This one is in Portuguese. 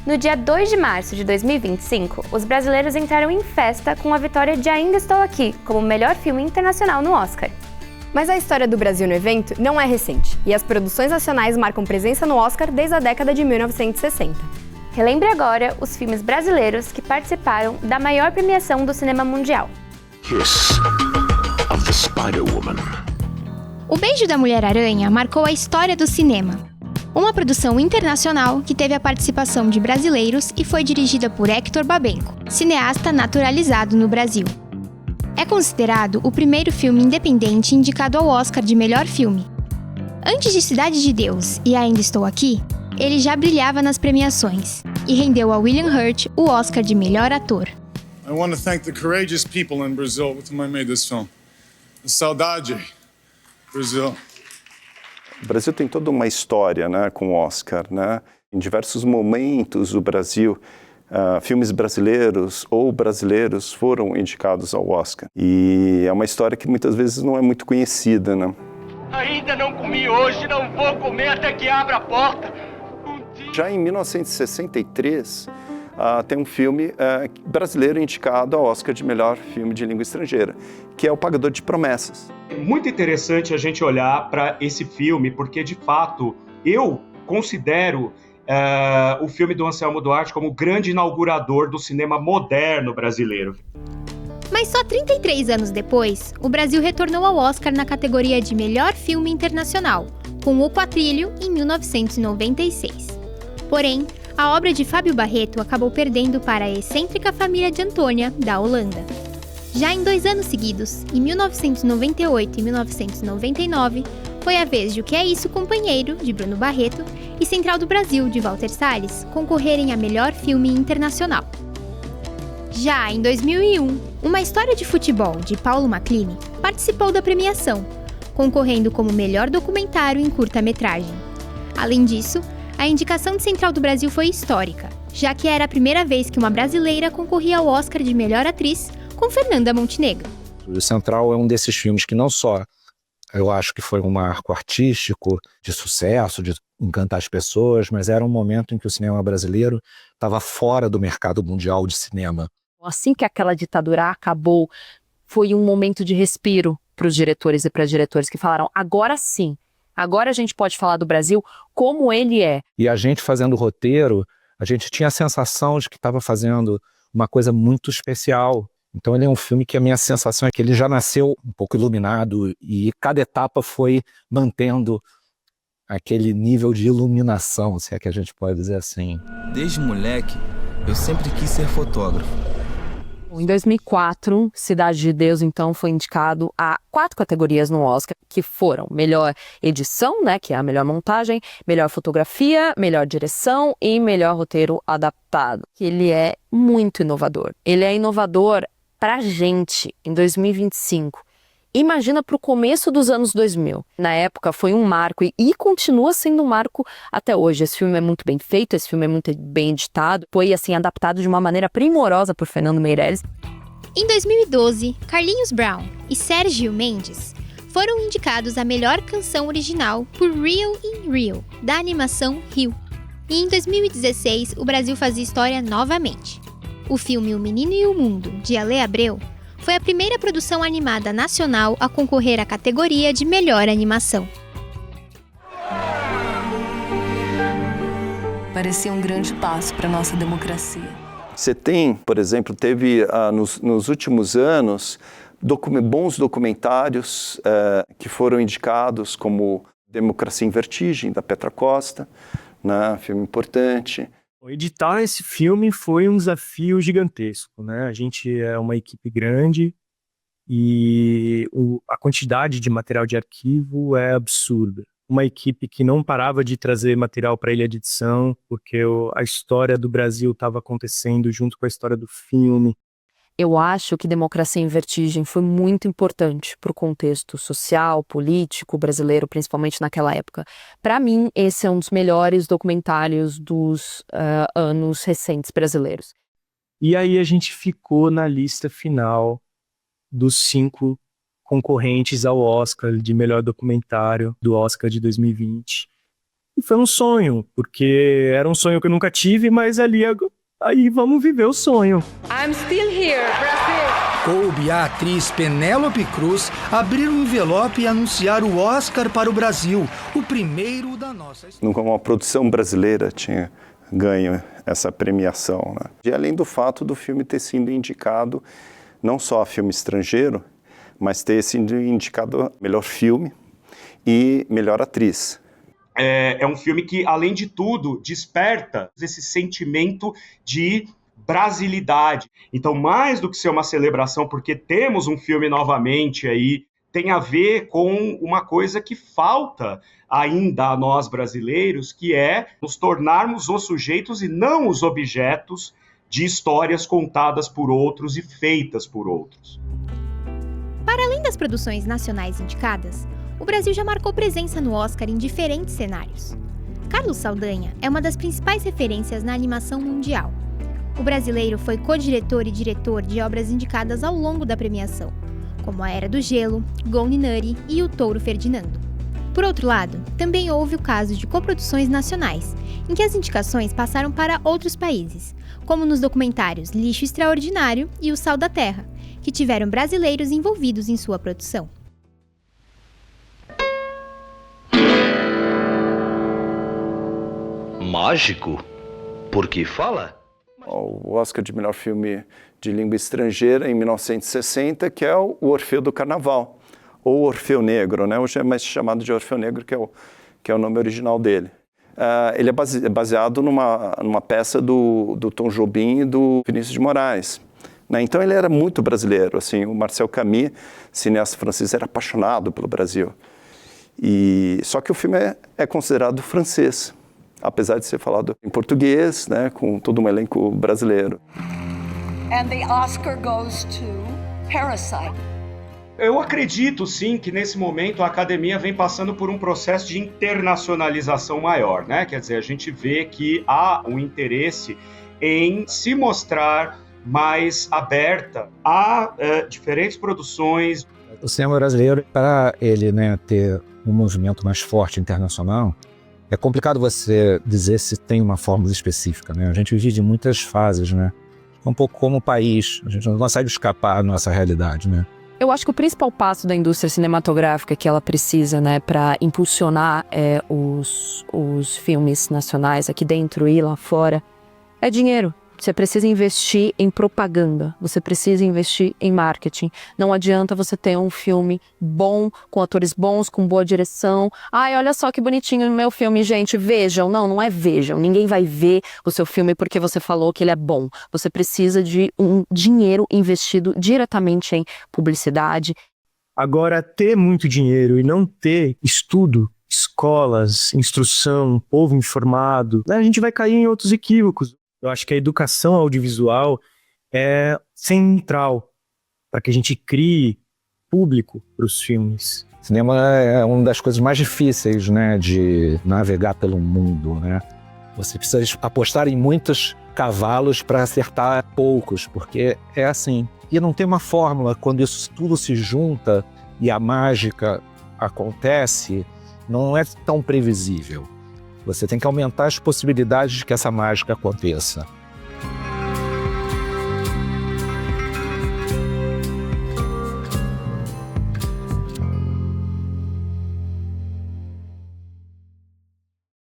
No dia 2 de março de 2025, os brasileiros entraram em festa com a vitória de Ainda Estou Aqui como melhor filme internacional no Oscar. Mas a história do Brasil no evento não é recente, e as produções nacionais marcam presença no Oscar desde a década de 1960. Relembre agora os filmes brasileiros que participaram da maior premiação do cinema mundial. Kiss of the Spider-Woman. O Beijo da Mulher-Aranha marcou a história do cinema. Uma produção internacional que teve a participação de brasileiros e foi dirigida por Hector Babenco, cineasta naturalizado no Brasil. É considerado o primeiro filme independente indicado ao Oscar de melhor filme. Antes de Cidade de Deus e Ainda Estou Aqui, ele já brilhava nas premiações e rendeu a William Hurt o Oscar de melhor ator. I want to thank the courageous people in Brazil with whom I made this film. Saudade, Brasil. O Brasil tem toda uma história, né, com o Oscar, né? Em diversos momentos o Brasil, filmes brasileiros ou brasileiros foram indicados ao Oscar. E é uma história que muitas vezes não é muito conhecida, né? Ainda não comi hoje, não vou comer até que abra a porta. Já em 1963, tem um filme brasileiro indicado ao Oscar de melhor filme de língua estrangeira, que é O Pagador de Promessas. É muito interessante a gente olhar para esse filme, porque, de fato, eu considero o filme do Anselmo Duarte como o grande inaugurador do cinema moderno brasileiro. Mas só 33 anos depois, o Brasil retornou ao Oscar na categoria de melhor filme internacional, com O Quatrilho, em 1996. Porém, a obra de Fábio Barreto acabou perdendo para a excêntrica família de Antônia, da Holanda. Já em 2 anos seguidos, em 1998 e 1999, foi a vez de O Que É Isso, Companheiro, de Bruno Barreto, e Central do Brasil, de Walter Salles, concorrerem a melhor filme internacional. Já em 2001, Uma História de Futebol, de Paulo Maclini, participou da premiação, concorrendo como melhor documentário em curta-metragem. Além disso, a indicação de Central do Brasil foi histórica, já que era a primeira vez que uma brasileira concorria ao Oscar de melhor atriz, com Fernanda Montenegro. O Central é um desses filmes que não só eu acho que foi um marco artístico de sucesso, de encantar as pessoas, mas era um momento em que o cinema brasileiro estava fora do mercado mundial de cinema. Assim que aquela ditadura acabou, foi um momento de respiro para os diretores e para as diretoras que falaram, agora sim, agora a gente pode falar do Brasil como ele é. E a gente fazendo o roteiro, a gente tinha a sensação de que estava fazendo uma coisa muito especial. Então ele é um filme que a minha sensação é que ele já nasceu um pouco iluminado e cada etapa foi mantendo aquele nível de iluminação, se é que a gente pode dizer assim. Desde moleque, eu sempre quis ser fotógrafo. Em 2004, Cidade de Deus, então, foi indicado a 4 categorias no Oscar, que foram melhor edição, né, que é a melhor montagem, melhor fotografia, melhor direção e melhor roteiro adaptado. Ele é muito inovador. Ele é inovador pra gente em 2025. Imagina para o começo dos anos 2000. Na época foi um marco e continua sendo um marco até hoje. Esse filme é muito bem feito, esse filme é muito bem editado. Foi assim adaptado de uma maneira primorosa por Fernando Meirelles. Em 2012, Carlinhos Brown e Sérgio Mendes foram indicados a melhor canção original por Real in Rio, da animação Rio. E em 2016, o Brasil fazia história novamente. O filme O Menino e o Mundo, de Ale Abreu, foi a primeira produção animada nacional a concorrer à categoria de melhor animação. Parecia um grande passo para a nossa democracia. Você tem, por exemplo, teve nos últimos anos bons documentários que foram indicados, como Democracia em Vertigem, da Petra Costa, né, filme importante. Editar esse filme foi um desafio gigantesco, né? A gente é uma equipe grande e a quantidade de material de arquivo é absurda. Uma equipe que não parava de trazer material para a ilha de edição, porque a história do Brasil estava acontecendo junto com a história do filme. Eu acho que Democracia em Vertigem foi muito importante para o contexto social, político brasileiro, principalmente naquela época. Para mim, esse é um dos melhores documentários dos anos recentes brasileiros. E aí a gente ficou na lista final dos 5 concorrentes ao Oscar de melhor documentário do Oscar de 2020. E foi um sonho, porque era um sonho que eu nunca tive, mas aí vamos viver o sonho. I'm still here, Brasil! Coube à atriz Penélope Cruz abrir um envelope e anunciar o Oscar para o Brasil, o primeiro da nossa história. Nunca uma produção brasileira tinha ganho essa premiação, né? E além do fato do filme ter sido indicado não só a filme estrangeiro, mas ter sido indicado a melhor filme e melhor atriz. É um filme que, além de tudo, desperta esse sentimento de brasilidade. Então, mais do que ser uma celebração, porque temos um filme novamente aí, tem a ver com uma coisa que falta ainda a nós brasileiros, que é nos tornarmos os sujeitos e não os objetos de histórias contadas por outros e feitas por outros. Para além das produções nacionais indicadas, o Brasil já marcou presença no Oscar em diferentes cenários. Carlos Saldanha é uma das principais referências na animação mundial. O brasileiro foi co-diretor e diretor de obras indicadas ao longo da premiação, como A Era do Gelo, Gone Nutty e O Touro Ferdinando. Por outro lado, também houve o caso de coproduções nacionais, em que as indicações passaram para outros países, como nos documentários Lixo Extraordinário e O Sal da Terra, que tiveram brasileiros envolvidos em sua produção. Mágico? Por que fala? O Oscar de melhor filme de língua estrangeira em 1960, que é o Orfeu do Carnaval, ou Orfeu Negro, né? Hoje é mais chamado de Orfeu Negro, que é o nome original dele. Ele é baseado numa peça do Tom Jobim e do Vinícius de Moraes, né? Então ele era muito brasileiro, assim. O Marcel Camus, cineasta francês, era apaixonado pelo Brasil. Só que o filme é considerado francês, apesar de ser falado em português, né, com todo um elenco brasileiro. And the Oscar goes to Parasite. Eu acredito, sim, que nesse momento a academia vem passando por um processo de internacionalização maior, né? Quer dizer, a gente vê que há um interesse em se mostrar mais aberta a diferentes produções. O cinema brasileiro, para ele, né, ter um movimento mais forte internacional, é complicado você dizer se tem uma fórmula específica, né? A gente vive de muitas fases, né? Um pouco como o país, a gente não consegue escapar da nossa realidade, né? Eu acho que o principal passo da indústria cinematográfica que ela precisa, né, para impulsionar os filmes nacionais aqui dentro e lá fora, é dinheiro. Você precisa investir em propaganda, você precisa investir em marketing. Não adianta você ter um filme bom, com atores bons, com boa direção. Ai, olha só que bonitinho o meu filme, gente, vejam. Não é vejam. Ninguém vai ver o seu filme porque você falou que ele é bom. Você precisa de um dinheiro investido diretamente em publicidade. Agora, ter muito dinheiro e não ter estudo, escolas, instrução, povo informado, a gente vai cair em outros equívocos. Eu acho que a educação audiovisual é central para que a gente crie público para os filmes. Cinema é uma das coisas mais difíceis, né, de navegar pelo mundo, né? Você precisa apostar em muitos cavalos para acertar poucos, porque é assim. E não tem uma fórmula. Quando isso tudo se junta e a mágica acontece, não é tão previsível. Você tem que aumentar as possibilidades de que essa mágica aconteça.